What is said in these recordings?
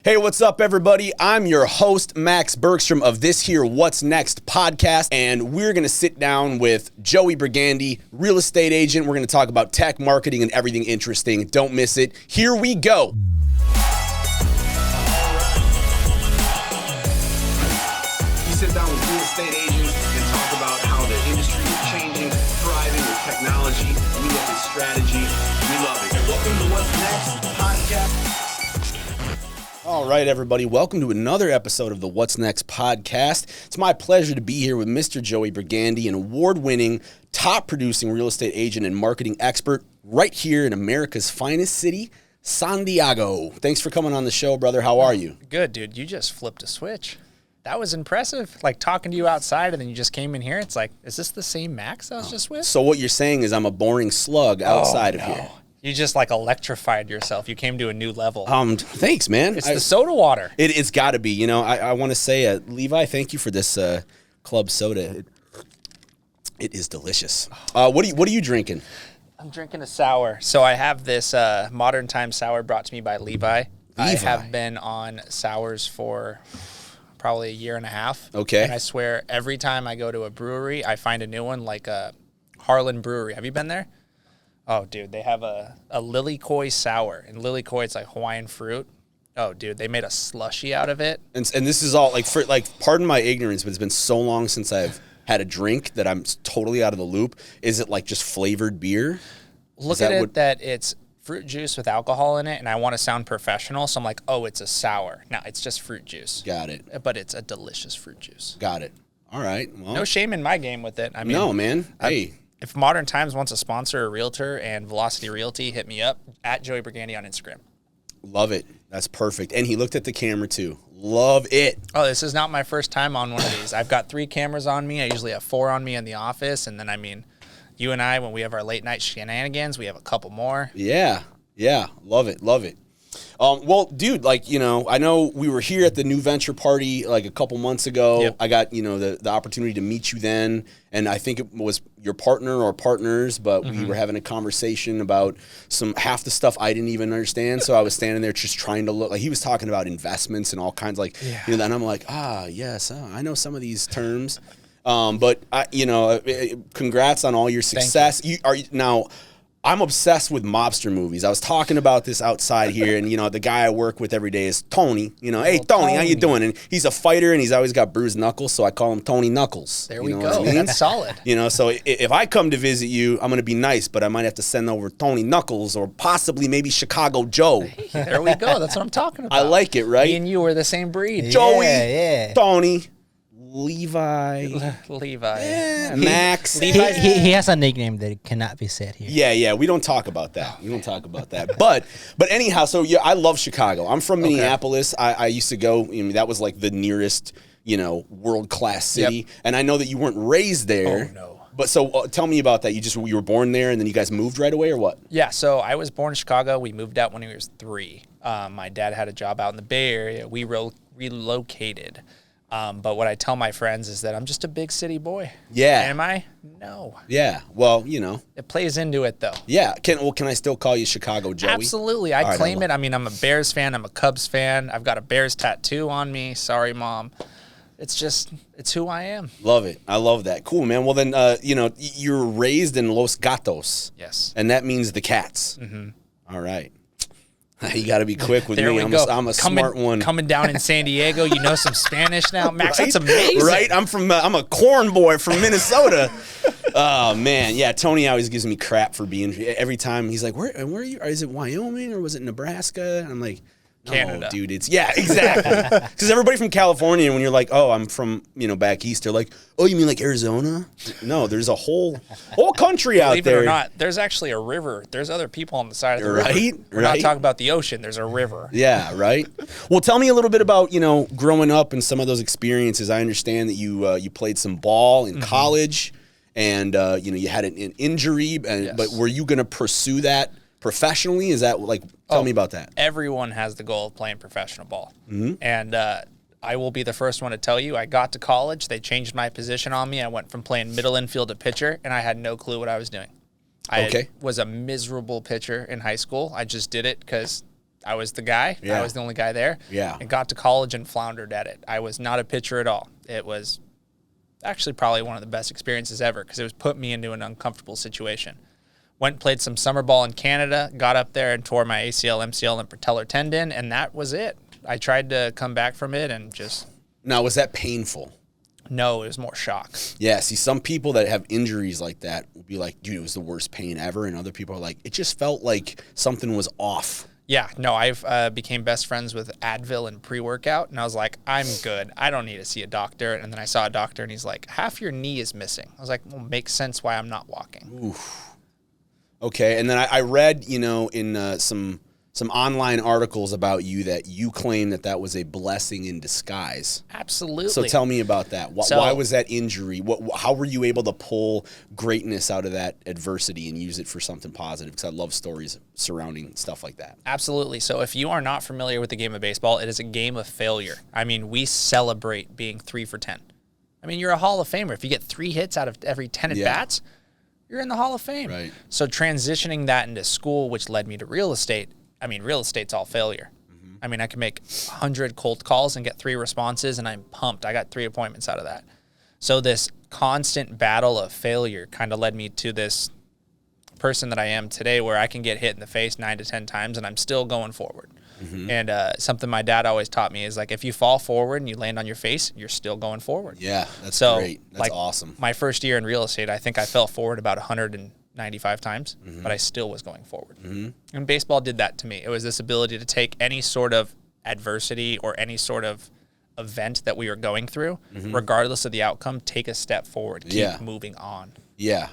Hey, what's up, everybody? I'm your host, Max Bergstrom of this here What's Next podcast, and we're going to sit down with Joey Bergandi, real estate agent. We're going to talk about tech, marketing, and everything interesting. Don't miss it. Here we go. We sit down with real estate agents and talk about how the industry is changing, thriving with technology. We look at strategy. We love it. Welcome to What's Next podcast. All right, everybody. Welcome to another episode of the What's Next podcast. It's my pleasure to be here with Mr. Joey Bergandi, an award-winning, top-producing real estate agent and marketing expert right here in America's finest city, San Diego. Thanks for coming on the show, brother. How are you? Good, dude. You just flipped a switch. That was impressive. Like talking to you outside and then you just came in here. It's like, is this the same Max I was just with? So what you're saying is I'm a boring slug outside of here. You just like electrified yourself. You came to a new level. Thanks, man. It's the soda water. It's got to be. You know, I want to say, Levi, thank you for this club soda. It is delicious. What are you drinking? I'm drinking a sour. So I have this Modern Time sour brought to me by Levi. I have been on sours for probably a year and a half. Okay. And I swear every time I go to a brewery, I find a new one, like a Harlan Brewery. Have you been there? Oh, dude, they have a Lily Koi sour. And Lily Koi, it's like Hawaiian fruit. Oh, dude, they made a slushy out of it. And this is all, pardon my ignorance, but it's been so long since I've had a drink that I'm totally out of the loop. Is it like just flavored beer? Look at it that it's fruit juice with alcohol in it, and I want to sound professional, so I'm like, oh, it's a sour. No, it's just fruit juice. Got it. But it's a delicious fruit juice. Got it. All right. Well, no shame in my game with it. I mean, no, man. Hey. If Modern Times wants to sponsor a realtor and Velocity Realty, hit me up at Joey Bergandi on Instagram. Love it. That's perfect. And he looked at the camera too. Love it. Oh, this is not my first time on one of these. I've got 3 cameras on me. I usually have 4 on me in the office. And then, I mean, you and I, when we have our late night shenanigans, we have a couple more. Yeah. Yeah. Love it. Love it. Well, dude, I know we were here at the new venture party like a couple months ago. Yep. I got, the opportunity to meet you then. And I think it was your partner or partners, but we were having a conversation about half the stuff I didn't even understand. So I was standing there just trying to look. Like he was talking about investments and all kinds and I'm like, yes, I know some of these terms. But congrats on all your success. Now, I'm obsessed with mobster movies. I was talking about this outside here, and, the guy I work with every day is Tony. Hey, Tony, how you doing? And he's a fighter, and he's always got bruised knuckles, so I call him Tony Knuckles. There we go. I mean? That's solid. So if I come to visit you, I'm going to be nice, but I might have to send over Tony Knuckles or possibly maybe Chicago Joe. Hey, there we go. That's what I'm talking about. I like it, right? Me and you are the same breed. Joey, Tony, Levi. Yeah. Max. He has a nickname that cannot be said here. Yeah. We don't talk about that. But anyhow, so yeah, I love Chicago. I'm from Minneapolis. I used to go. That was like the nearest, world-class city. Yep. And I know that you weren't raised there. Oh no. But so tell me about that. You were born there, and then you guys moved right away, or what? Yeah. So I was born in Chicago. We moved out when he was 3. My dad had a job out in the Bay Area. We relocated. But what I tell my friends is that I'm just a big city boy. Yeah. Am I? No. Yeah. Well, It plays into it, though. Yeah. Can I still call you Chicago Joey? Absolutely. I claim it. I mean, I'm a Bears fan. I'm a Cubs fan. I've got a Bears tattoo on me. Sorry, Mom. It's who I am. Love it. I love that. Cool, man. Well, then, you're raised in Los Gatos. Yes. And that means the cats. Mm-hmm. All right. You got to be quick with there me. I'm a smart one. Coming down in San Diego, you know some Spanish now, Max. Right? That's amazing, right? I'm a corn boy from Minnesota. Oh man, yeah. Tony always gives me crap for being every time. He's like, "Where are you? Is it Wyoming or was it Nebraska?" And I'm like, Canada. Oh, dude, exactly. Because everybody from California, when you're like, oh, I'm from, back east, they're like, oh, you mean like Arizona? No, there's a whole country out there. Believe it or not, there's actually a river. There's other people on the side of the river. We're not talking about the ocean. There's a river. Yeah, right. Well, tell me a little bit about, growing up and some of those experiences. I understand that you played some ball in college and, you had an injury, but were you going to pursue that professionally? Is that tell me about that. Everyone has the goal of playing professional ball. Mm-hmm. And I will be the first one to tell you, I got to college, they changed my position on me. I went from playing middle infield to pitcher, and I had no clue what I was doing. I was a miserable pitcher in high school. I just did it because I was the guy. Yeah. I was the only guy there. Yeah. And got to college and floundered at it. I was not a pitcher at all. It was actually probably one of the best experiences ever because it was put me into an uncomfortable situation. Went and played some summer ball in Canada, got up there and tore my ACL, MCL, and patellar tendon, and that was it. I tried to come back from it and just... Now, was that painful? No, it was more shock. Yeah, see, some people that have injuries like that will be like, dude, it was the worst pain ever, and other people are like, it just felt like something was off. Yeah, no, I've became best friends with Advil and pre-workout, and I was like, I'm good. I don't need to see a doctor. And then I saw a doctor, and he's like, half your knee is missing. I was like, well, makes sense why I'm not walking. Oof. Okay, and then I read, in some online articles about you that you claim that was a blessing in disguise. Absolutely. So tell me about that. Why was that injury? How were you able to pull greatness out of that adversity and use it for something positive? Because I love stories surrounding stuff like that. Absolutely. So if you are not familiar with the game of baseball, it is a game of failure. I mean, we celebrate being 3 for 10. I mean, you're a Hall of Famer. If you get 3 hits out of every 10 at-bats, you're in the Hall of Fame. Right. So transitioning that into school, which led me to real estate, I mean, real estate's all failure. Mm-hmm. I mean, I can make 100 cold calls and get 3 responses, and I'm pumped. I got 3 appointments out of that. So this constant battle of failure kind of led me to this person that I am today where I can get hit in the face 9 to 10 times, and I'm still going forward. Mm-hmm. And something my dad always taught me is, like, if you fall forward and you land on your face, you're still going forward. Yeah, that's great. That's awesome. My first year in real estate, I think I fell forward about 195 times, but I still was going forward. Mm-hmm. And baseball did that to me. It was this ability to take any sort of adversity or any sort of event that we were going through, regardless of the outcome, take a step forward, keep moving on. Yeah.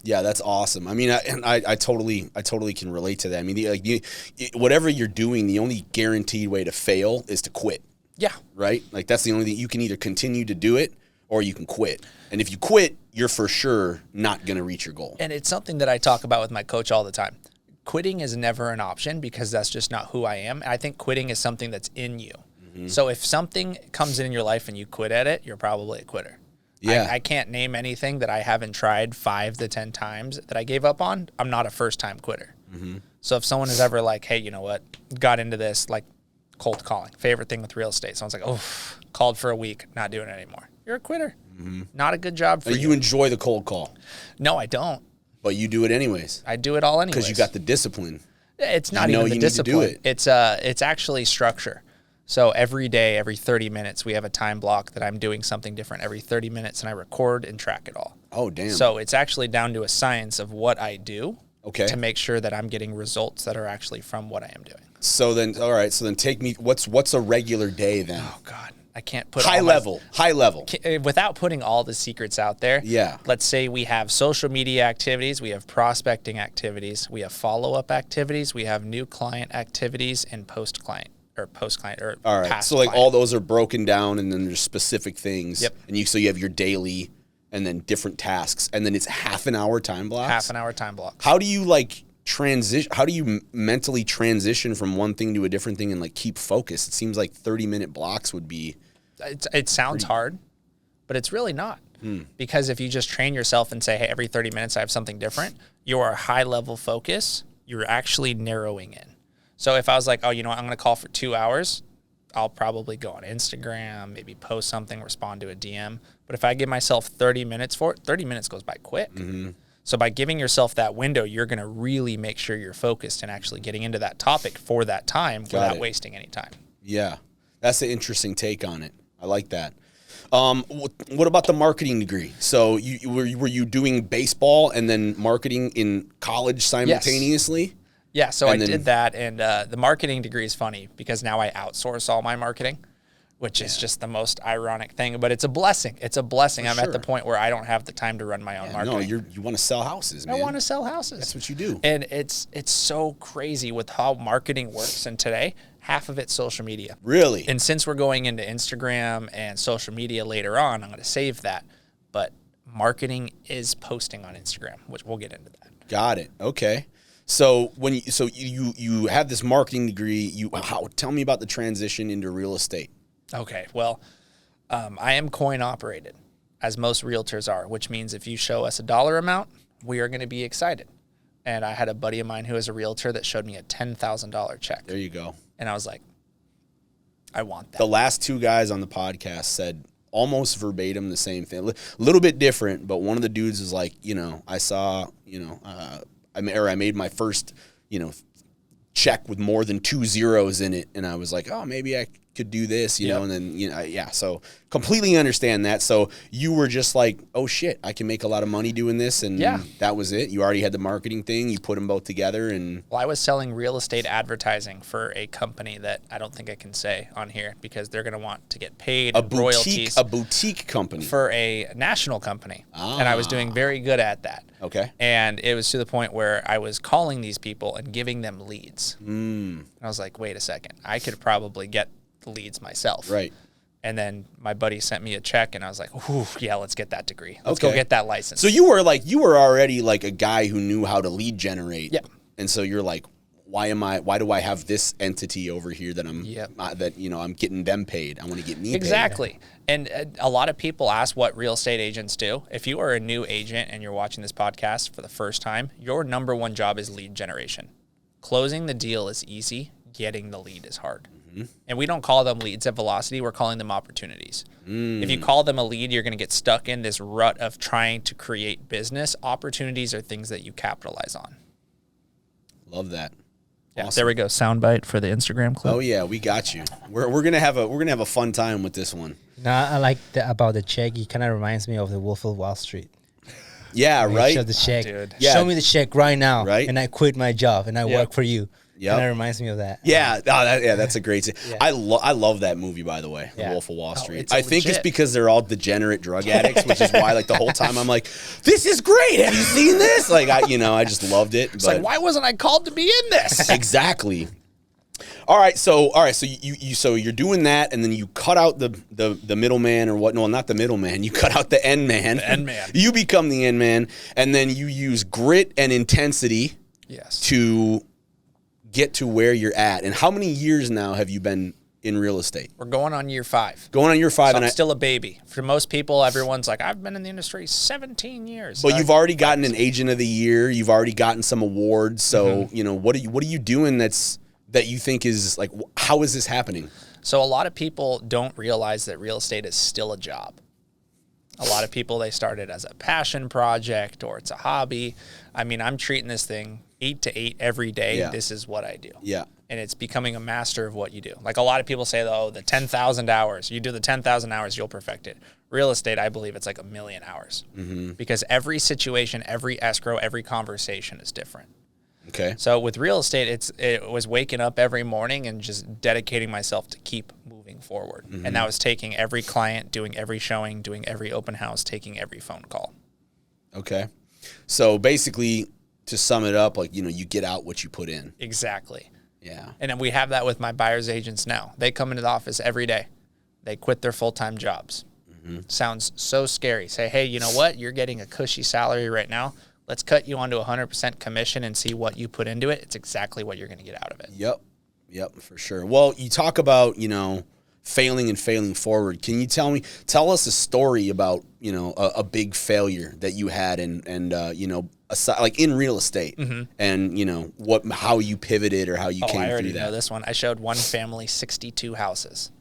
Yeah, that's awesome. I mean, I totally can relate to that. I mean, whatever you're doing, the only guaranteed way to fail is to quit. Yeah. Right? Like, that's the only thing. You can either continue to do it or you can quit. And if you quit, you're for sure not going to reach your goal. And it's something that I talk about with my coach all the time. Quitting is never an option because that's just not who I am. I think quitting is something that's in you. Mm-hmm. So if something comes in your life and you quit at it, you're probably a quitter. Yeah. I can't name anything that I haven't tried 5 to 10 times that I gave up on. I'm not a first-time quitter. Mm-hmm. So if someone is ever like, hey, you know what, got into this, like cold calling, favorite thing with real estate. Someone's like, oh, called for a week, not doing it anymore. You're a quitter. Mm-hmm. Not a good job for you. You enjoy the cold call. No, I don't. But you do it anyways. I do it all anyways. Because you got the discipline. It's not even the discipline. Need to do it. It's actually structure. So every day, every 30 minutes, we have a time block that I'm doing something different every 30 minutes, and I record and track it all. Oh, damn. So it's actually down to a science of what I do to make sure that I'm getting results that are actually from what I am doing. So then, all right, so then take me, what's a regular day then? Oh, God. I can't put high level. Without putting all the secrets out there. Yeah. Let's say we have social media activities, we have prospecting activities, we have follow-up activities, we have new client activities, and post-client. All right. So like client. all those are broken down, and then there's specific things. Yep. And so you have your daily, and then different tasks, and then it's half an hour time blocks. Half an hour time blocks. How do you transition? How do you mentally transition from one thing to a different thing and like keep focus? It seems like 30-minute blocks would be. It sounds hard, but it's really not. Because if you just train yourself and say, hey, every 30 minutes I have something different, your high level focus, you're actually narrowing in. So if I was like, oh, you know what, I'm going to call for 2 hours, I'll probably go on Instagram, maybe post something, respond to a DM. But if I give myself 30 minutes for it, 30 minutes goes by quick. Mm-hmm. So by giving yourself that window, you're going to really make sure you're focused and actually getting into that topic for that time without wasting any time. Yeah, that's an interesting take on it. I like that. What about the marketing degree? So were you doing baseball and then marketing in college simultaneously? Yes. Yeah, so I did that, and the marketing degree is funny because now I outsource all my marketing, which is just the most ironic thing, but it's a blessing. It's a blessing. I'm at the point where I don't have the time to run my own marketing. No, you want to sell houses, man. I want to sell houses. That's what you do. And it's so crazy with how marketing works, and today, half of it's social media. Really? And since we're going into Instagram and social media later on, I'm going to save that, but marketing is posting on Instagram, which we'll get into that. Got it. Okay. So you have this marketing degree. Tell me about the transition into real estate. Okay, well, I am coin operated, as most realtors are, which means if you show us a dollar amount, we are going to be excited. And I had a buddy of mine who was a realtor that showed me a $10,000 check. There you go. And I was like, I want that. The last two guys on the podcast said almost verbatim the same thing. A little bit different, but one of the dudes was like, I saw, I made my first, check with more than 2 zeros in it, and I was like, oh, maybe I could do this, and then, so completely understand that. So you were just like, oh shit, I can make a lot of money doing this, and that was it. You already had the marketing thing, you put them both together. And well, I was selling real estate advertising for a company that I don't think I can say on here because they're going to want to get paid royalties. A boutique company. For a national company. And I was doing very good at that. Okay. And it was to the point where I was calling these people and giving them leads. And I was like, wait a second, I could probably get the leads myself. Right. And then my buddy sent me a check, and I was like, "Ooh, yeah, let's get that degree. Let's go get that license." So you were already like a guy who knew how to lead generate. Yeah. And so you're like, why do I have this entity over here that I'm getting them paid? I want to get me paid. Exactly. And a lot of people ask what real estate agents do. If you are a new agent and you're watching this podcast for the first time, your number one job is lead generation. Closing the deal is easy. Getting the lead is hard. And we don't call them leads at Velocity. We're calling them opportunities. If you call them a lead, you're going to get stuck in this rut of trying to create business. Opportunities are things that you capitalize on. Love that. Yeah, awesome. There we go. Soundbite for the Instagram clip. Oh yeah, we got you. We're gonna have a fun time with this one. No, I like about the check. He kind of reminds me of the Wolf of Wall Street. Yeah, right. Show the check. Dude. Yeah. Show me the check right now, right? And I quit my job and I work for you. Yeah, kind of reminds me of that. Yeah, that's a great scene. Yeah. I love that movie, by the way, The Wolf of Wall Street. I think it's because they're all degenerate drug addicts, which is why, like, the whole time I'm like, this is great. Have you seen this? Like, I just loved it. It's like, why wasn't I called to be in this? Exactly. All right, so you're doing that, and then you cut out the middleman or what? No, not the middleman. You cut out the end man. The end man. You become the end man, and then you use grit and intensity. Yes. To get to where you're at. And how many years now have you been in real estate? We're going on year 5. Going on year 5. So I'm still a baby. For most people, everyone's like, I've been in the industry 17 years. But you've already gotten an agent of the year. You've already gotten some awards. So, what are you doing that you think is like, how is this happening? So a lot of people don't realize that real estate is still a job. A lot of people, they start it as a passion project or it's a hobby. I mean, I'm treating this thing 8 to 8 every day. Yeah. This is what I do. Yeah. And it's becoming a master of what you do. Like a lot of people say, the 10,000 hours. You do the 10,000 hours, you'll perfect it. Real estate, I believe it's like 1,000,000 hours. Because every situation, every escrow, every conversation is different. Okay. So with real estate, it was waking up every morning and just dedicating myself to keep moving forward. And that was taking every client, doing every showing, doing every open house, taking every phone call. Okay. So basically, to sum it up, like, you get out what you put in. Exactly. Yeah. And then we have that with my buyer's agents now. They come into the office every day. They quit their full-time jobs. Sounds so scary. Say, hey, you know what? You're getting a cushy salary right now. Let's cut you onto 100% commission and see what you put into it. It's exactly what you're going to get out of it. Yep, for sure. Well, you talk about, failing and failing forward. Can you tell us a story about, a big failure that you had and aside, like in real estate and, how you pivoted or how you came through that? I already know this one. I showed one family 62 houses.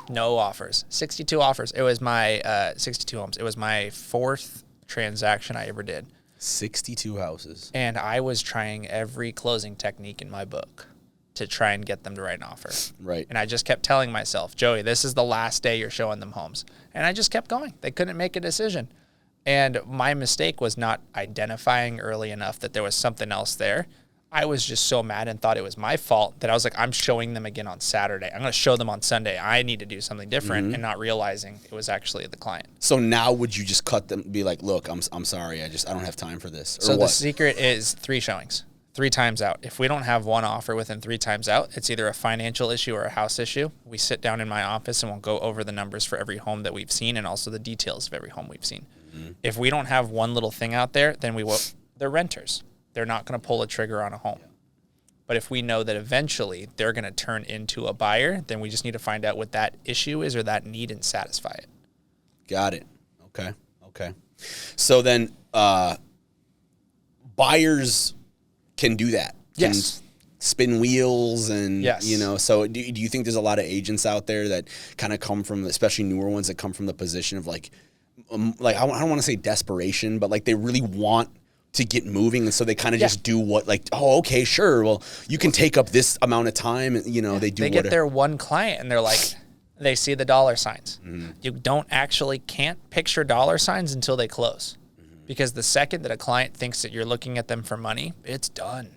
No offers. 62 offers. It was my 62 homes. It was my 4th transaction I ever did. 62 houses. And I was trying every closing technique in my book to try and get them to write an offer. Right. And I just kept telling myself, Joey, this is the last day you're showing them homes. And I just kept going. They couldn't make a decision. And my mistake was not identifying early enough that there was something else there. I was just so mad and thought it was my fault that I was like, I'm showing them again on Saturday. I'm going to show them on Sunday. I need to do something different, and not realizing it was actually the client. So now would you just cut them, be like, look, I'm sorry. I don't have time for this. Or so what? The secret is 3 showings, 3 times out. If we don't have one offer within 3 times out, it's either a financial issue or a house issue. We sit down in my office and we'll go over the numbers for every home that we've seen and also the details of every home we've seen. If we don't have one little thing out there, then they're renters. They're not going to pull a trigger on a home. But if we know that eventually they're going to turn into a buyer, then we just need to find out what that issue is or that need and satisfy it. Got it. Okay. So then buyers can do that. Can Yes. spin wheels and, Yes. you know, so do you think there's a lot of agents out there that kind of come from, especially newer ones that come from the position of like I don't want to say desperation, but like they really want to get moving, and so they kind of just do what, like, oh, okay, sure, well, you can take up this amount of time, and you know, they get their one client and they're like, they see the dollar signs. You can't picture dollar signs until they close, because the second that a client thinks that you're looking at them for money, it's done.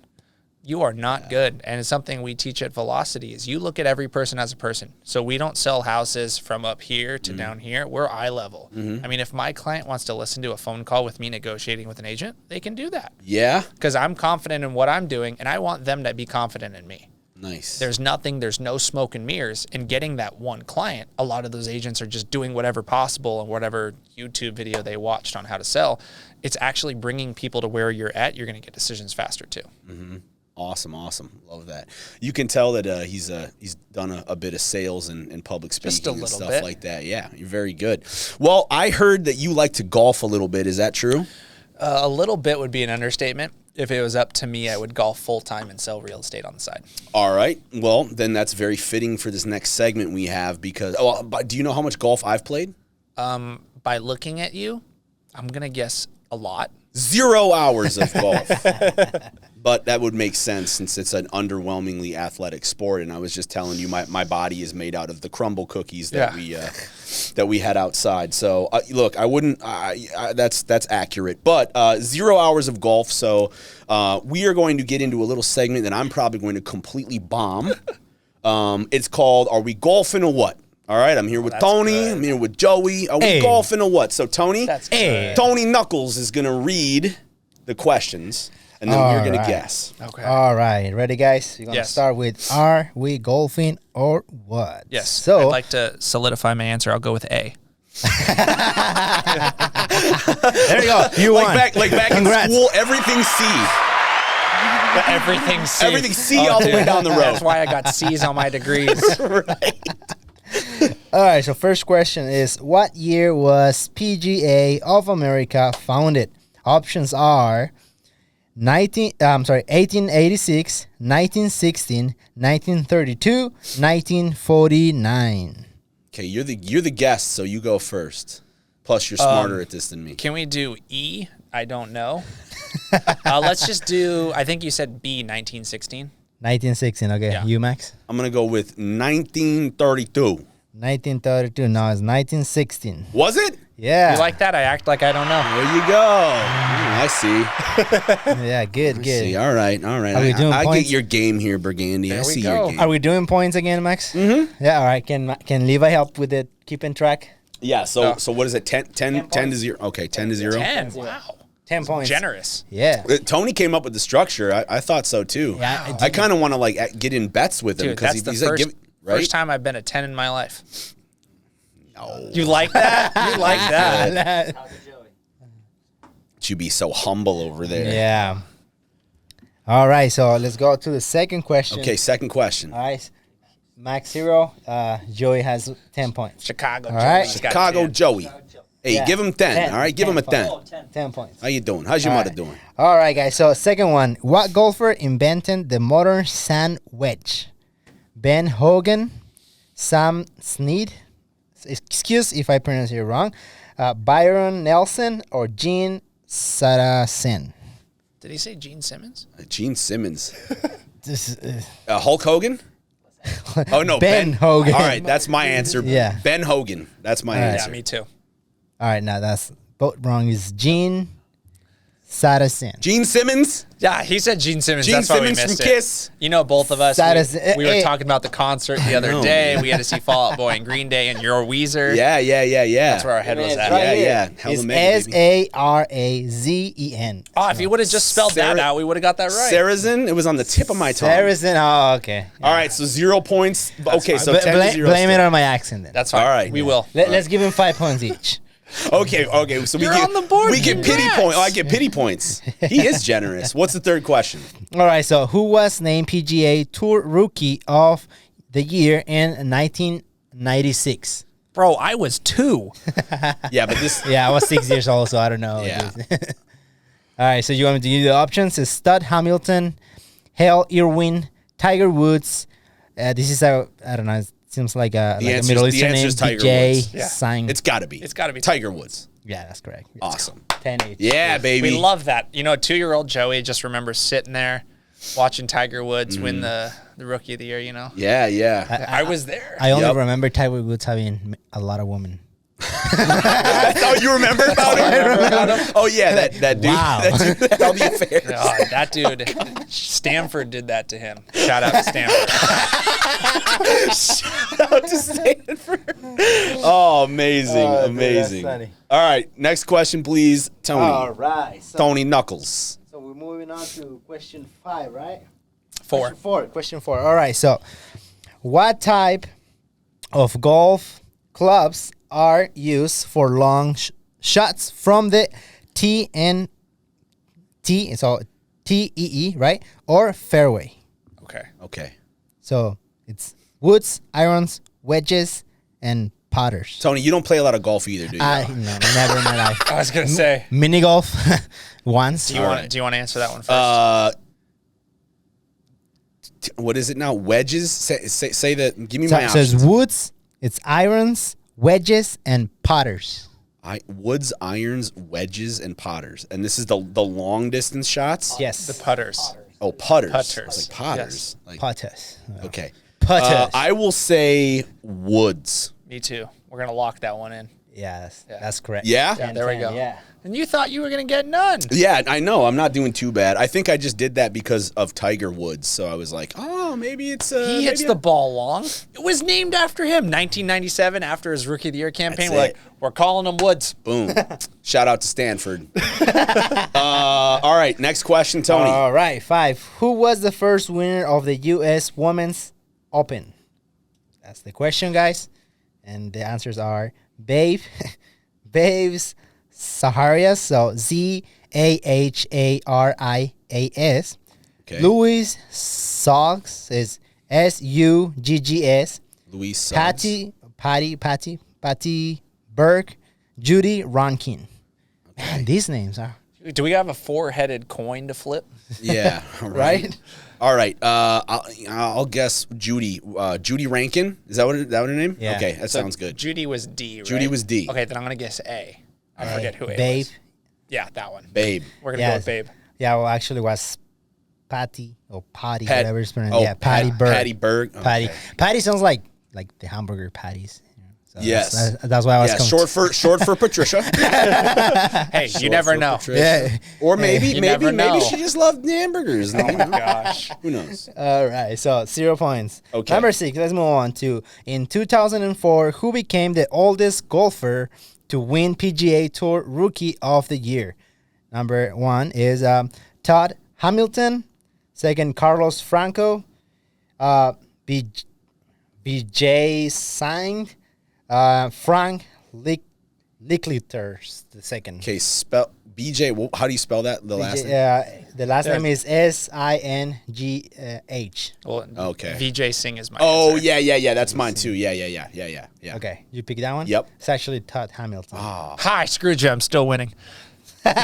You are not good. And it's something we teach at Velocity is you look at every person as a person. So we don't sell houses from up here to down here. We're eye level. I mean, if my client wants to listen to a phone call with me negotiating with an agent, they can do that. Yeah. Because I'm confident in what I'm doing, and I want them to be confident in me. Nice. There's no smoke and mirrors in getting that one client. A lot of those agents are just doing whatever possible and whatever YouTube video they watched on how to sell. It's actually bringing people to where you're at. You're going to get decisions faster too. Awesome. Love that. You can tell that he's done a bit of sales and public speaking and stuff bit. like that. Yeah, you're very good. Well, I heard that you like to golf a little bit. Is that true? A little bit would be an understatement. If it was up to me, I would golf full time and sell real estate on the side. All right. Well, then that's very fitting for this next segment we have because, do you know how much golf I've played? By looking at you, I'm going to guess a lot. 0 hours of golf. But that would make sense since it's an underwhelmingly athletic sport. And I was just telling you, my body is made out of the crumble cookies that we had outside. So look, I wouldn't. That's accurate. But 0 hours of golf. So we are going to get into a little segment that I'm probably going to completely bomb. It's called "Are We Golfing or What?" All right, I'm here with Tony. Good. I'm here with Joey. Are we golfing or what? So Tony, Tony Knuckles is going to read the questions, and then you're going to guess. Okay. All right. Ready, guys? You're going to start with, are we golfing or what? Yes. So I'd like to solidify my answer. I'll go with A. there you go. You won. Back in school, everything's C. Everything's C. Everything's C all the way down the road. That's why I got C's on my degrees. Right. All right, so first question is, what year was PGA of America founded? Options are 1886, 1916, 1932, 1949. Okay, you're the guest, so you go first. Plus, you're smarter at this than me. Can we do E? I don't know. Let's just do, I think you said B, 1916. 1916, okay. Yeah. You, Max? I'm going to go with 1932. 1932, no, it's 1916. Was it? Yeah. You like that? I act like I don't know. There you go. I see. Yeah, good. See, all right. Are we doing I points? get your game here, Bergandi. I see your game. Are we doing points again, Max? Mm-hmm. Yeah, all right. Can Levi help with the keeping track? Yeah, so what is it? 10 to 0? Okay, 10 to 0. 10, wow. 10 points. Generous. Yeah. Tony came up with the structure. I thought so, too. Yeah, I kind of want to, get in bets with him. Dude, that's the first time I've been a 10 in my life. No. You like that? You like that? You be so humble over there. Yeah. All right, so let's go to the second question. Okay, second question. All right. Max 0. Joey has 10 points. Chicago. All right. Chicago Joey. Hey, Yeah. give him 10. All right, give him a 10. 10 points. How you doing? How's your All mother right. doing? All right, guys. So second one. What golfer invented the modern sand wedge? Ben Hogan, Sam Snead, excuse if I pronounce it wrong, Byron Nelson, or Gene Sarazen? Did he say Gene Simmons? Gene Simmons. This is, Hulk Hogan? Oh, no. Ben Hogan. All right, that's my answer. Yeah. Ben Hogan. That's my All right. answer. Yeah, me too. all right, now that's both wrong. It's Gene Sarazen. Gene Simmons? Yeah, he said Gene Simmons. Gene That's why Simmons we missed from it. Kiss. You know, both of us, we were Hey. talking about the concert the other know, day. man. We had to see Fall Out Boy and Green Day and your Weezer. Yeah. That's where our head was It's at. right Yeah, here. yeah. Hell It's the mega, baby. Sarazen. Oh, if you would have just spelled that out, we would have got that right. Sarazen? It was on the tip of my tongue. Sarazen. Oh, okay. All right, so 0 points. Okay, so Bla- 10 to 0. blame it still. on my accent then. That's fine. All right. We will. Let's give him 5 points each. Okay. So You're on the board. we get pity Congrats. points. Oh, I get pity points. He is generous. What's the third question? All right, so who was named PGA Tour Rookie of the Year in 1996? Bro, I was 2. Yeah, but this. Yeah, I was 6 years old, so I don't know. Yeah. All right, so you want me to give you the options? It's Stud Hamilton, Hale Irwin, Tiger Woods. This is I don't know. It seems like a Middle Eastern name. PGA sign. It's got to be. Tiger Woods. Yeah, that's correct. Awesome. 10-8. Yeah, baby. We love that. 2-year-old Joey just remembers sitting there watching Tiger Woods win the Rookie of the Year. Yeah. I was there. I only remember Tiger Woods having a lot of women. That's all you remember about him? Oh, yeah, that dude. Wow. That'll be fair. Oh, that dude, Stanford did that to him. Shout out to Stanford. Shout out to Stanford. Oh, amazing. Amazing. Dude, that's funny. All right, next question, please. Tony. All right. Tony Knuckles. So we're moving on to question 5, right? 4. Question 4. All right. So, what type of golf clubs are used for long shots from the tee, so TEE, right? Or fairway. Okay. So it's woods, irons, wedges, and putters. Tony, you don't play a lot of golf either, do you? No, never in my life. I was gonna say Mini golf once. Do you want to answer that one first? What is it now? Wedges? Say that. Give me So my it options. says woods, it's irons, wedges, and putters. Woods, irons, wedges, and putters. And this is the long distance shots? Yes. The putters. Oh, putters. Putters. I was like potters. Like, Putters. okay. Putters. I will say woods. Me too. We're gonna lock that one in. Yeah, that's correct. Yeah? Yeah, there we go. Yeah. And you thought you were gonna get none. Yeah, I know. I'm not doing too bad. I think I just did that because of Tiger Woods. So I was like, oh, maybe it's. He hits the ball long. It was named after him. 1997, after his Rookie of the Year campaign. That's We're it. like, we're calling him Woods. Boom. Shout out to Stanford. All right, next question, Tony. All right, 5. Who was the first winner of the U.S. Women's Open? That's the question, guys. And the answers are Babes Zaharias, so Zaharias. Okay. Louis Suggs is Suggs. Luis Suggs. Patty Berg, Judy Ronkin. Man, these names are Do we have a 4-headed coin to flip? Yeah. right. All right. I'll guess Judy. Judy Rankin. Is that what her name? Yeah. Okay, that So sounds good. Judy was D, right? Judy was D. Okay, then I'm going to guess A. I forget who A Babe. was. Yeah, that one. Babe. We're going to go with Babe. Yeah, well, actually, it was Patty or Patty, Pat- whatever it's pronounced. Oh, Yeah, Patty Berg. Patty Berg. Oh, Patty. okay. Patty sounds like the hamburger patties. So Yes. that's why I was Yeah, short for Patricia. Hey, you never know. Yeah. Or maybe never know. she just loved hamburgers. Oh my gosh. Who knows? All right, so 0 points. Okay. Number 6, let's move on to in 2004, who became the oldest golfer to win PGA Tour Rookie of the Year? Number 1 is Todd Hamilton. Second, Carlos Franco. BJ Sang. Frank Licklitter, the second. Okay, spell BJ. How do you spell that? The last name? The last name is Singh. Well, Okay. VJ Singh is my Oh answer. yeah. That's mine too. Yeah. Okay, you pick that one? Yep. It's actually Todd Hamilton. Hi, Scrooge. I'm still winning. Man,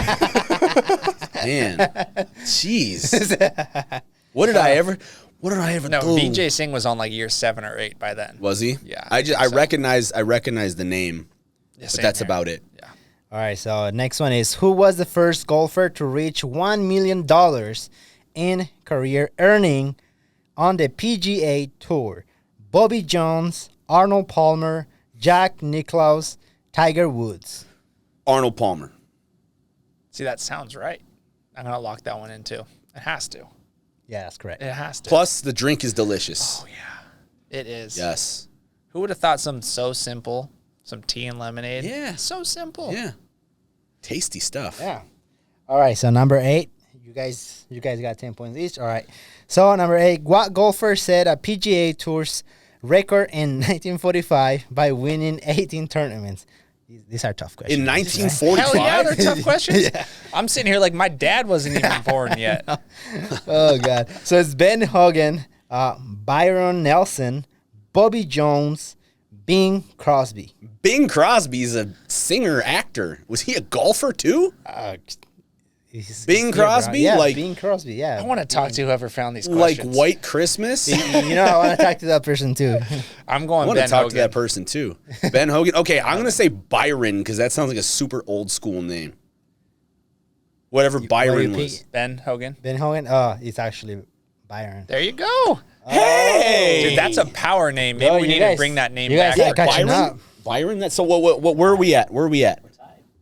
jeez. What did I ever No, do? VJ Singh was on like year 7 or 8 by then. Was he? Yeah, I I think so. recognize the name, Yeah, but same that's here. about it. Yeah. All right, so next one is who was the first golfer to reach $1 million in career earning on the PGA Tour? Bobby Jones, Arnold Palmer, Jack Nicklaus, Tiger Woods. Arnold Palmer. See, that sounds right. I'm going to lock that one in too. It has to. Yeah, that's correct. It has to. Plus, the drink is delicious. Oh, yeah. It is. Yes. Who would have thought something so simple? Some tea and lemonade. Yeah. So simple. Yeah. Tasty stuff. Yeah. All right, so number 8. You guys got 10 points each. All right. So number 8, what golfer set a PGA Tour's record in 1945 by winning 18 tournaments? These are tough questions. In 1945. Hell yeah, they're tough questions. I'm sitting here like my dad wasn't even born yet. Oh, God. So it's Ben Hogan, Byron Nelson, Bobby Jones, Bing Crosby. Bing Crosby is a singer actor. Was he a golfer too? Bing Crosby? Yeah, Like- Bing Crosby. Yeah. I want to talk to whoever found these Like questions. White Christmas? You know, I want to talk to that person too. I'm I going want to Ben talk Hogan. to that person too. Ben Hogan. Okay, I'm going to say Byron because that sounds like a super old school name. Whatever Byron you was. pick? Ben Hogan. Ben Hogan. Oh, it's actually Byron. There you go. Hey! Dude, that's a power name. Maybe Oh, we you need guys- to bring that name you guys back. got catching Byron? up. Byron? That's so what where are we at? Where are we at?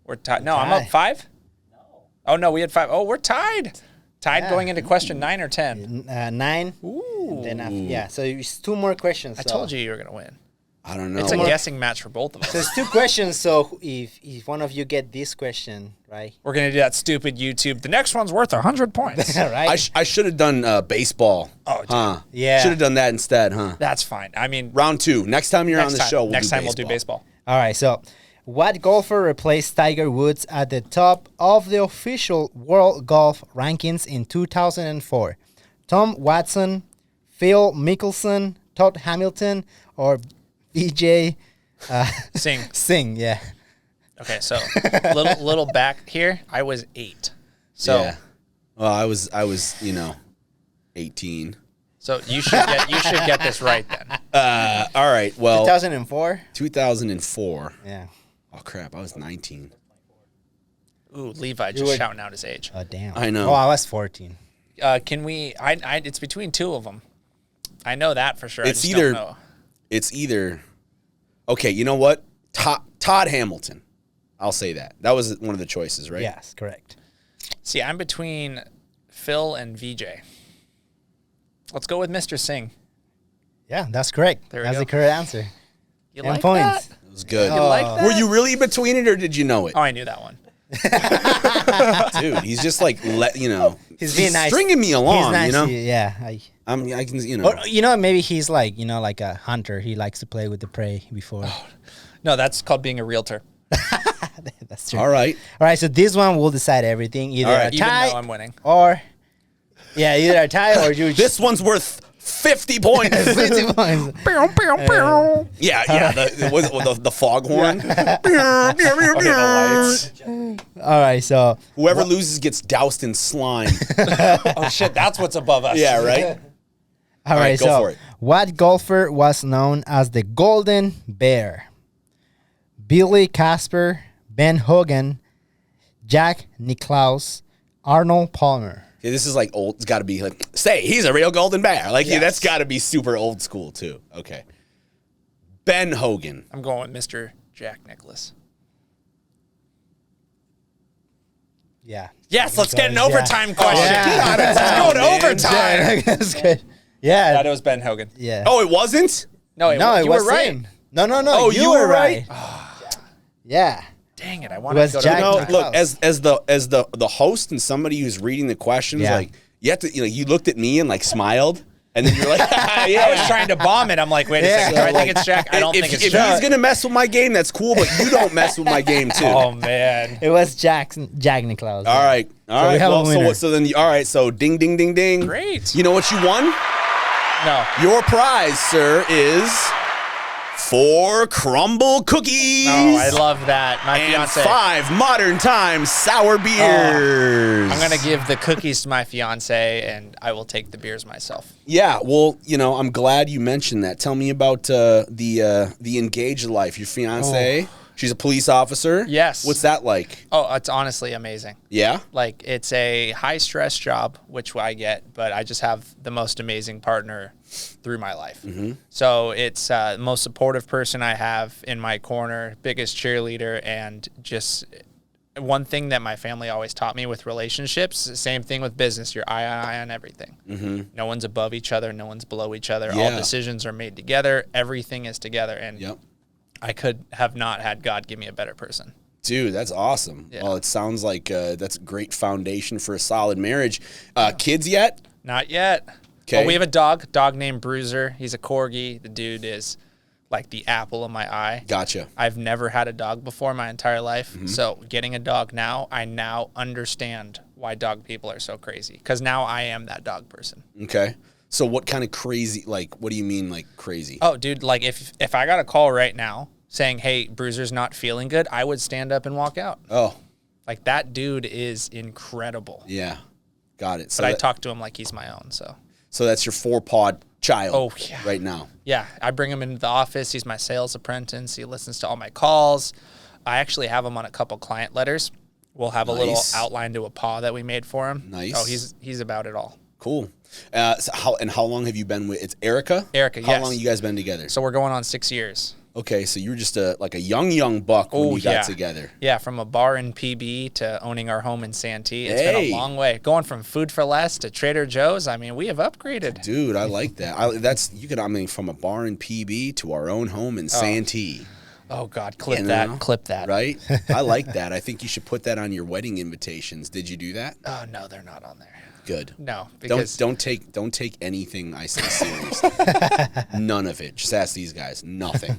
We're tied. No, I'm tied. up 5? No. Oh, no, we had 5. Oh, we're tied. Tied Yeah. going into question 9 or 10. 9. Ooh. Then yeah, so it's 2 more questions. I so- told you were going to win. I don't know. It's a guessing match for both of So us. it's 2 questions. So if one of you get this question right, We're going to do that stupid YouTube. The next one's worth 100 points. right? I should have done baseball. Oh, dude. huh? Yeah. Should have done that instead, huh? That's fine. I mean, Round 2. Next time you're on the show, we'll do baseball. All right. So, what golfer replaced Tiger Woods at the top of the official world golf rankings in 2004? Tom Watson, Phil Mickelson, Todd Hamilton, or BJ Sing. Singh? Yeah. Okay, so little back here. I was 8. So Yeah. Well, I was 18. so you should get this right then. All right. Well, 2004. 2004. Yeah. Oh crap! I was 19. Ooh, Levi You just were- shouting out his age. Oh damn. I know. Oh, I was 14. Can we? It's between 2 of them. I know that for sure. It's I just either- don't know. It's either. Okay, you know what? Todd Hamilton. I'll say that. That was one of the choices, right? Yes, correct. See, I'm between Phil and VJ. Let's go with Mr. Singh. Yeah, that's correct. There we That's go. the correct answer. You 10 like points. that? It was good. You like that? Were you really between it, or did you know it? Oh, I knew that one. Dude, he's just like He's being nice. stringing me along. He's nice You know, to you, yeah. I can Or maybe he's like like a hunter. He likes to play with the prey before. No, that's called being a realtor. That's true. All right. All right, so this one will decide everything. Either All right. a Even tie though I'm winning. or either a tie or you This one's worth 50 points. 50 points. Yeah. The foghorn. All right, so Whoever loses gets doused in slime. Oh shit, that's what's above us. Yeah, right. all right, right, go so for it. what golfer was known as the Golden Bear? Billy Casper, Ben Hogan, Jack Nicklaus, Arnold Palmer. Okay, this is like old. It's got to be like, say he's a real golden bear. Like Yes. that's got to be super old school too. Okay. Ben Hogan. I'm going with Mr. Jack Nicklaus. Yeah. Yes, let's get an Yeah. overtime question. Yeah. Let's go to overtime. That's good. Yeah. That was Ben Hogan. Yeah. Oh, it wasn't. No, no, it you was were right. him. No. Oh, you were right? Yeah. Dang it, I It wanted was to go Jack to No, Nicklaus. look, as the host and somebody who's reading the questions, Yeah. like you have to, you looked at me and like smiled, and then you're like, yeah. I was trying to bomb it. I'm like, wait a Yeah. second. Do I think it's Jack? I don't if, think it's if Jack. he's gonna mess with my game, that's cool, but you don't mess with my game too. Oh man. It was Jack Nicklaus. All right, all So right. we have a Well, winner. so then, all right. So ding, ding, ding, ding. Great. You know what you won? No. Your prize, sir, is 4 crumble cookies. Oh, I love that. My and fiance. 5 modern times sour beers. I'm gonna give the cookies to my fiance, and I will take the beers myself. Yeah, well, I'm glad you mentioned that. Tell me about the engaged life. Your fiance, she's a police officer. Yes. What's that like? Oh, it's honestly amazing. Yeah. Like, it's a high stress job, which I get, but I just have the most amazing partner through my life. Mm-hmm. So it's the most supportive person I have in my corner, biggest cheerleader, and just one thing that my family always taught me with relationships, same thing with business, you're eye on everything. Mm-hmm. No one's above each other, no one's below each other. All Yeah. decisions are made together, everything is together, and Yep. I could have not had God give me a better person. Dude, that's awesome. Yeah. Well, it sounds like that's a great foundation for a solid marriage. Kids yet? Not yet. 'Kay. But we have a dog named Bruiser. He's a corgi. The dude is like the apple of my eye. Gotcha. I've never had a dog before my entire life. Mm-hmm. So getting a dog now, I now understand why dog people are so crazy. Because now I am that dog person. Okay. So what kind of crazy, like, what do you mean, like, crazy? Oh, dude, like if I got a call right now saying, hey, Bruiser's not feeling good, I would stand up and walk out. Oh. Like, that dude is incredible. Yeah. Got it. But I talk to him like he's my own, so. So that's your 4-pawed child right now. Yeah, I bring him into the office. He's my sales apprentice. He listens to all my calls. I actually have him on a couple client letters. We'll have a little outline to a paw that we made for him. Nice. Oh, he's about it all. Cool. So how long have you been with? It's Erica. Erica. How long have you guys been together? So we're going on 6 years. Okay, so you were just a young buck when you got together. Yeah, from a bar in PB to owning our home in Santee. It's been a long way. Going from Food for Less to Trader Joe's. I mean, we have upgraded. Dude, I like that. From a bar in PB to our own home in Santee. Oh God, clip that. Right? I like that. I think you should put that on your wedding invitations. Did you do that? Oh no, they're not on there. Good. No, because don't take anything I say seriously. None of it. Just ask these guys. Nothing.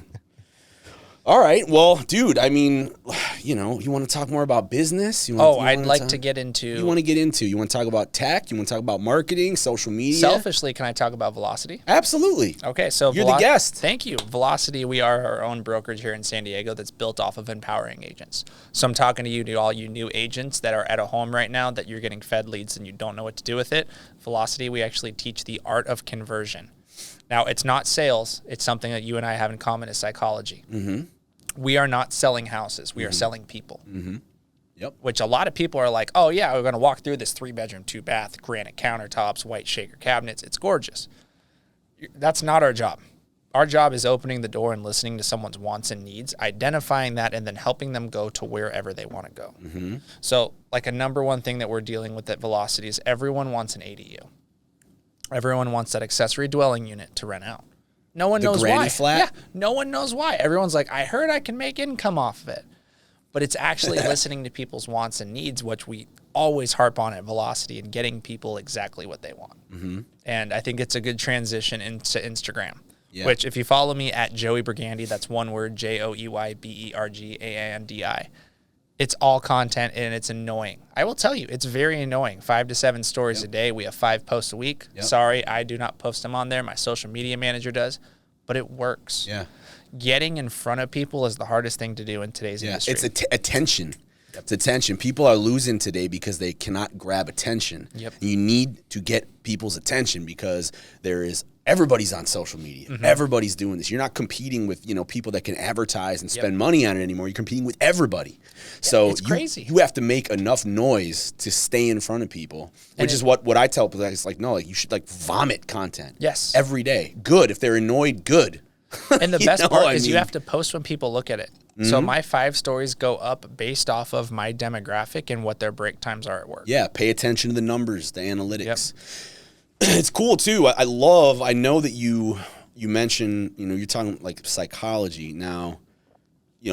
All right. Well, dude, I mean, you want to talk more about business? I'd like to get into... You want to talk about tech? You want to talk about marketing, social media? Selfishly, can I talk about Velocity? Absolutely. Okay, so... You're the guest. Thank you. Velocity, we are our own brokerage here in San Diego that's built off of empowering agents. So I'm talking to all you new agents that are at a home right now that you're getting fed leads and you don't know what to do with it. Velocity, we actually teach the art of conversion. Now, it's not sales. It's something that you and I have in common is psychology. Mm-hmm. We are not selling houses. We are selling people. Mm-hmm. Yep. Which a lot of people are like, oh, yeah, we're going to walk through this 3-bedroom, 2-bath, granite countertops, white shaker cabinets. It's gorgeous. That's not our job. Our job is opening the door and listening to someone's wants and needs, identifying that, and then helping them go to wherever they want to go. Mm-hmm. So, like, a number one thing that we're dealing with at Velocity is everyone wants an ADU. Everyone wants that accessory dwelling unit to rent out. No one knows why. Flat? Yeah, no one knows why. Everyone's like, I heard I can make income off of it. But it's actually listening to people's wants and needs, which we always harp on at Velocity, and getting people exactly what they want. Mm-hmm. And I think it's a good transition into Instagram, which if you follow me at Joey Bergandi, that's one word, JoeyBergandi. It's all content, and it's annoying. I will tell you, it's very annoying. 5 to 7 stories a day. We have 5 posts a week. Yep. Sorry, I do not post them on there. My social media manager does, but it works. Yeah. Getting in front of people is the hardest thing to do in today's industry. It's attention. Yep. It's attention. People are losing today because they cannot grab attention. Yep. You need to get people's attention because everybody's on social media. Mm-hmm. Everybody's doing this. You're not competing with, people that can advertise and spend money on it anymore. You're competing with everybody. So it's crazy. You have to make enough noise to stay in front of people, which is what I tell people. It's like, no, you should vomit content. Yes. Every day. Good. If they're annoyed, good. And the best part is you have to post when people look at it. Mm-hmm. So my 5 stories go up based off of my demographic and what their break times are at work. Yeah. Pay attention to the numbers, the analytics. Yep. It's cool too. I know that you mentioned, you're talking like psychology now.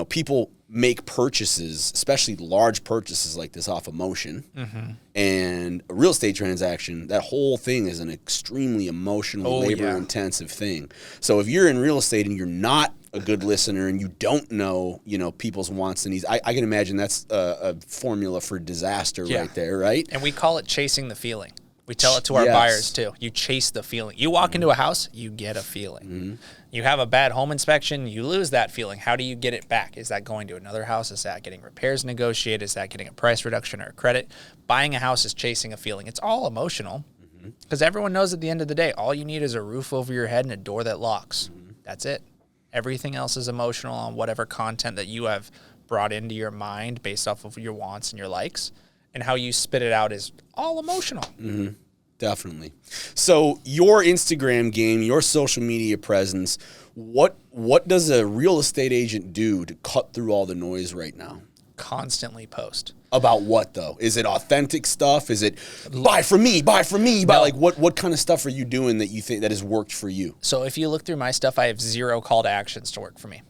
People make purchases, especially large purchases like this, off emotion. Mm-hmm. And a real estate transaction, that whole thing is an extremely emotional, labor-intensive thing. So if you're in real estate and you're not a good listener and you don't know, people's wants and needs, I can imagine that's a formula for disaster right there, right? And we call it chasing the feeling. We tell it to our buyers too. You chase the feeling. You walk into a house, you get a feeling. Mm-hmm. You have a bad home inspection, you lose that feeling. How do you get it back? Is that going to another house? Is that getting repairs negotiated? Is that getting a price reduction or a credit? Buying a house is chasing a feeling. It's all emotional because everyone knows at the end of the day, all you need is a roof over your head and a door that locks. Mm-hmm. That's it. Everything else is emotional on whatever content that you have brought into your mind based off of your wants and your likes. And how you spit it out is all emotional. Mm-hmm. Definitely. So your Instagram game, your social media presence, what does a real estate agent do to cut through all the noise right now? Constantly post. About what though? Is it authentic stuff? Is it buy from me? No. Like what kind of stuff are you doing that you think that has worked for you? So if you look through my stuff, I have 0 call to actions to work for me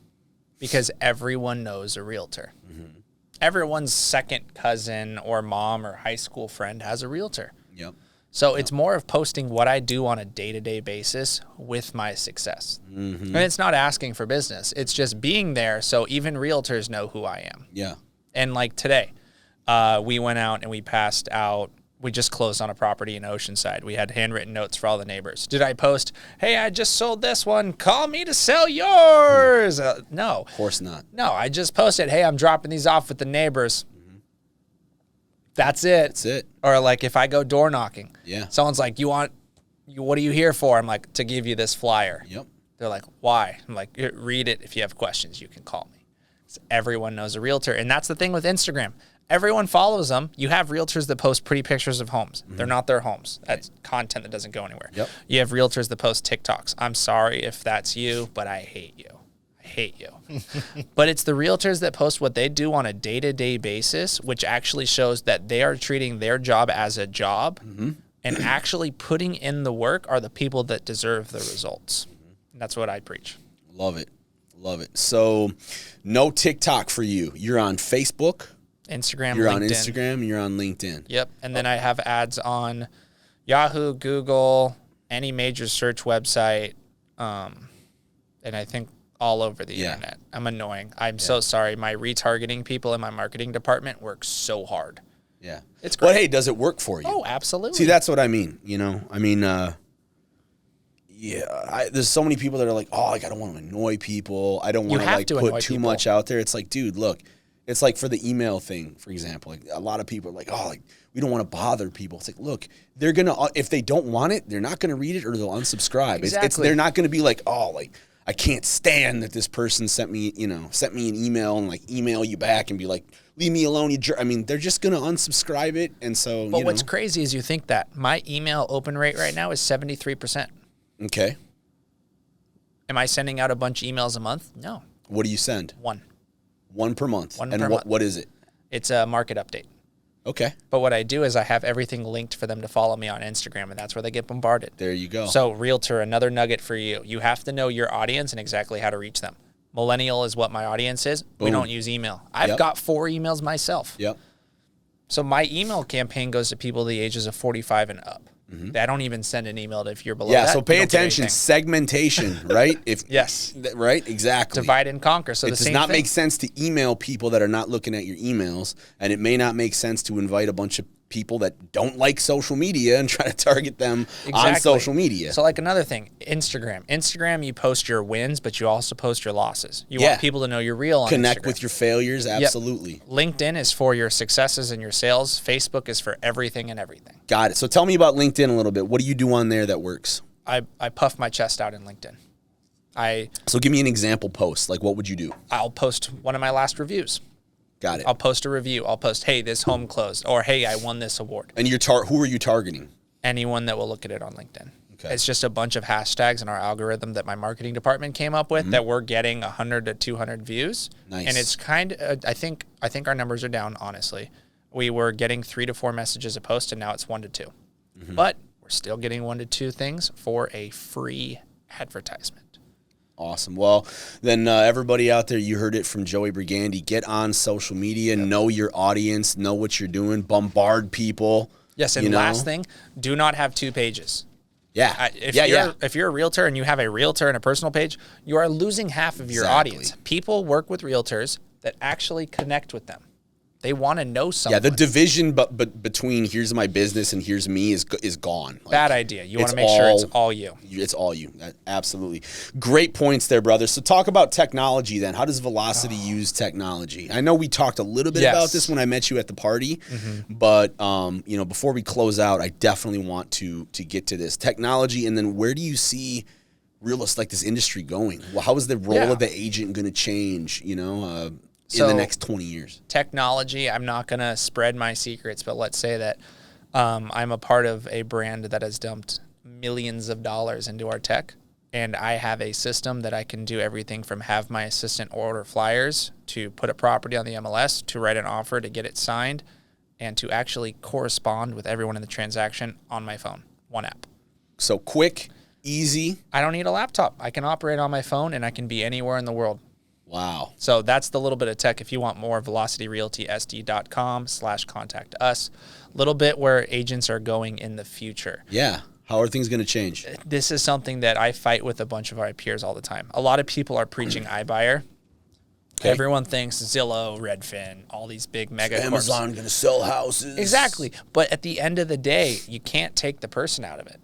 because everyone knows a realtor. Mm-hmm. Everyone's second cousin or mom or high school friend has a realtor. Yep. So it's more of posting what I do on a day-to-day basis with my success. Mm-hmm. And it's not asking for business. It's just being there so even realtors know who I am. Yeah. And like today, we went out and we passed out. We just closed on a property in Oceanside. We had handwritten notes for all the neighbors. Did I post, hey, I just sold this one. Call me to sell yours. No. Of course not. No, I just posted, hey, I'm dropping these off with the neighbors. That's it. That's it. Or like if I go door knocking, someone's like, what are you here for? I'm like, to give you this flyer. Yep. They're like, why? I'm like, read it. If you have questions, you can call me. So everyone knows a realtor. And that's the thing with Instagram. Everyone follows them. You have realtors that post pretty pictures of homes. They're not their homes. That's content that doesn't go anywhere. Yep. You have realtors that post TikToks. I'm sorry if that's you, but I hate you. I hate you. But it's the realtors that post what they do on a day-to-day basis, which actually shows that they are treating their job as a job and actually putting in the work are the people that deserve the results. And that's what I preach. Love it. Love it. So no TikTok for you. You're on Facebook. Instagram, you're LinkedIn. on Instagram, and you're on LinkedIn. Yep. And then I have ads on Yahoo, Google, any major search website, and I think all over the internet. I'm annoying. I'm so sorry. My retargeting people in my marketing department work so hard. Yeah. It's great. But hey, does it work for you? Oh, absolutely. See, that's what I mean. You know, I mean, there's so many people that are like, oh, like, I don't want to annoy people. I don't want to like put too much out there. It's like, dude, look. It's like for the email thing, for example, like a lot of people are like, oh, like we don't want to bother people. It's like, look, they're going to, if they don't want it, they're not going to read it or they'll unsubscribe. Exactly. They're not going to be like, oh, like I can't stand that this person sent me an email and like email you back and be like, leave me alone. I mean, they're just going to unsubscribe it. And so, but what's crazy is you think that my email open rate right now is 73%. Okay. Am I sending out a bunch of emails a month? No. What do you send? One per month. One and per month. What is it? It's a market update. Okay. But what I do is I have everything linked for them to follow me on Instagram, and that's where they get bombarded. There you go. So, realtor, another nugget for you. You have to know your audience and exactly how to reach them. Millennial is what my audience is. Boom. We don't use email. I've got 4 emails myself. Yep. So my email campaign goes to people the ages of 45 and up. I don't even send an email to if you're below that. Yeah, so pay attention. Segmentation, right? Yes. Right? Exactly. Divide and conquer. So it does not make sense to email people that are not looking at your emails, and it may not make sense to invite a bunch of people that don't like social media and try to target them on social media. So like another thing, Instagram, you post your wins, but you also post your losses. You want people to know you're real on Connect Instagram. with your failures, absolutely. Yep. LinkedIn is for your successes and your sales. Facebook is for everything and everything. Got it. So tell me about LinkedIn a little bit. What do you do on there that works? I puff my chest out in LinkedIn. So give me an example post. Like, what would you do? I'll post one of my last reviews. Got it. I'll post a review. I'll post, hey, this home closed, or hey, I won this award. And who are you targeting? Anyone that will look at it on LinkedIn. Okay. It's just a bunch of hashtags in our algorithm that my marketing department came up with that we're getting 100 to 200 views. Nice. And it's kind of, I think our numbers are down, honestly. We were getting 3 to 4 messages a post, and now it's 1 to 2. But we're still getting 1 to 2 things for a free advertisement. Awesome. Well, then everybody out there, you heard it from Joey Bergandi. Get on social media, know your audience, know what you're doing, bombard people. Yes, and last thing, do not have 2 pages. Yeah. If you're a realtor and you have a realtor and a personal page, you are losing half of your audience. People work with realtors that actually connect with them. They want to know someone. Yeah, the division but between here's my business and here's me is gone. Like, bad idea. You want to make sure it's all you. It's all you. Absolutely. Great points there, brother. So talk about technology then. How does Velocity use technology? I know we talked a little bit about this when I met you at the party, but before we close out, I definitely want to get to this technology, and then where do you see like this industry going? Well, how is the role of the agent going to change? In the next 20 years. Technology, I'm not going to spread my secrets, but let's say that I'm a part of a brand that has dumped millions of dollars into our tech, and I have a system that I can do everything from have my assistant order flyers to put a property on the MLS, to write an offer, to get it signed, and to actually correspond with everyone in the transaction on my phone. One app. So quick, easy. I don't need a laptop. I can operate on my phone, and I can be anywhere in the world. Wow. So that's the little bit of tech. If you want more, velocityrealtysd.com/contact us. A little bit where agents are going in the future. Yeah. How are things going to change? This is something that I fight with a bunch of our peers all the time. A lot of people are preaching iBuyer. Okay. Everyone thinks Zillow, Redfin, all these big mega Amazon going to sell houses. Exactly. But at the end of the day, you can't take the person out of it.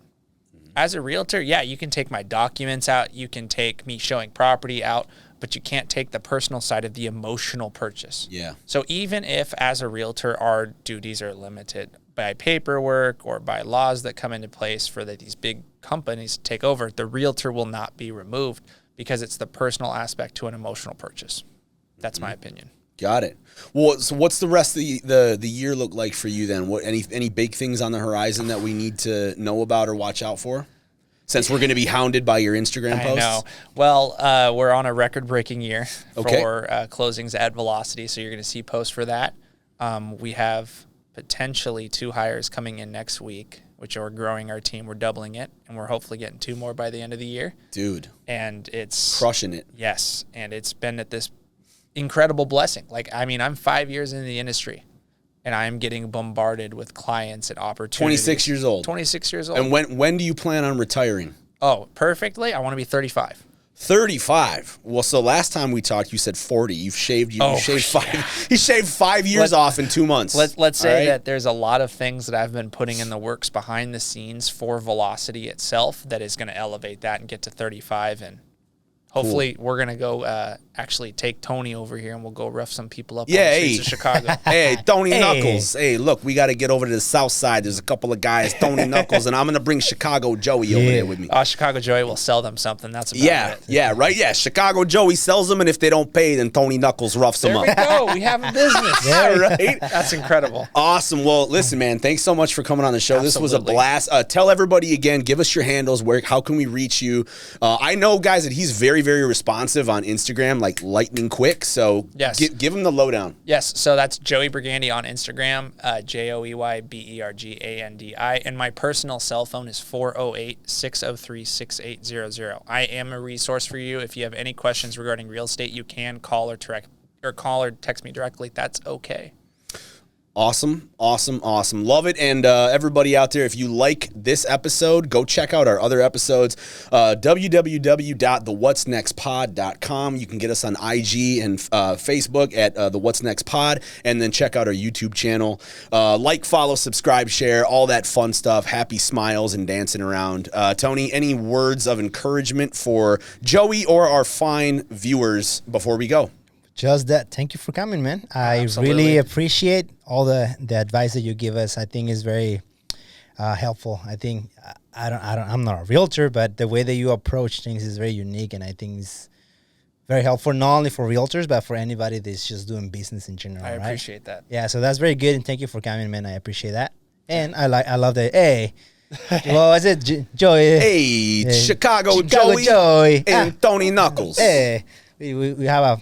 As a realtor, you can take my documents out. You can take me showing property out. but you can't take the personal side of the emotional purchase. Yeah. So even if as a realtor our duties are limited by paperwork or by laws that come into place for these big companies to take over, the realtor will not be removed because it's the personal aspect to an emotional purchase. That's my opinion. Got it. Well, so what's the rest of the year look like for you then? What any big things on the horizon that we need to know about or watch out for? Since we're going to be hounded by your Instagram posts. I know. Well, we're on a record-breaking year Okay. for closings at Velocity, so you're going to see posts for that. We have potentially 2 hires coming in next week, which are growing our team. We're doubling it, and we're hopefully getting 2 more by the end of the year. Dude. And it's crushing it. Yes, and it's been at this incredible blessing. Like, I mean, I'm 5 years in the industry, and I'm getting bombarded with clients and opportunities. 26 years old. 26 years old. And when do you plan on retiring? Oh, perfectly. I want to be 35. 35. Well, so last time we talked, you said 40. You've shaved. Oh, you shaved 5. You shaved 5 years off in 2 months. Let's say All right? that there's a lot of things that I've been putting in the works behind the scenes for Velocity itself that is going to elevate that and get to 35. And hopefully we're going to go actually take Tony over here and we'll go rough some people up on the streets of Chicago. Hey, Tony Knuckles. Hey, look, we got to get over to the south side. There's a couple of guys, Tony Knuckles, and I'm going to bring Chicago Joey over there with me. Chicago Joey will sell them something. That's about it. Yeah, right. Yeah, Chicago Joey sells them, and if they don't pay, then Tony Knuckles roughs them There up. we go. We have a business. Yeah, right. That's incredible. Awesome. Well, listen, man, thanks so much for coming on the show. This was a Absolutely. blast. Tell everybody again, give us your handles. How can we reach you? I know, guys, that he's very, very responsive on Instagram, like lightning quick. So Yes. give him the lowdown. Yes, so that's Joey Bergandi on Instagram, JoeyBergandi, and my personal cell phone is 408-603-6800. I am a resource for you. If you have any questions regarding real estate, you can call or text me directly. That's okay. Awesome. Love it. And everybody out there, if you like this episode, go check out our other episodes, www.thewhatsnextpod.com. You can get us on IG and Facebook at the What's Next Pod, and then check out our YouTube channel. Like, follow, subscribe, share, all that fun stuff. Happy smiles and dancing around. Tony, any words of encouragement for Joey or our fine viewers before we go? Just that. Thank you for coming, man. I Absolutely. really appreciate all the advice that you give us. I think is very helpful. I think I'm not a realtor, but the way that you approach things is very unique, and I think it's very helpful not only for realtors but for anybody that's just doing business in general. I right? appreciate that. Yeah, so that's very good, and thank you for coming, man. I appreciate that, and I love that. Hey, what was it, Joey? Hey, Chicago Joey and Tony Knuckles. Hey, we have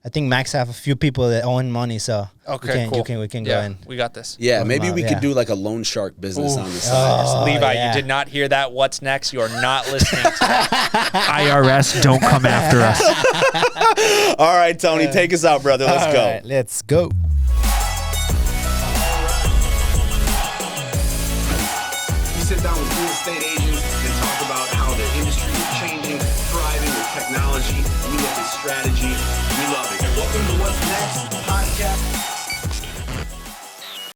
I think Max have a few people that own money, so Okay, we cool. can go in. We got this. Yeah, maybe we could Yeah. do like a loan shark business on the side. or something. Levi, yeah. you did not hear that. What's next? You are not listening to that. IRS, don't come after us. All right, Tony, take us out, brother. Let's All go. right, let's go. We sit down with real estate agents and talk about how the industry is changing, thriving with technology. We look at strategy. We love it. And welcome to What's Next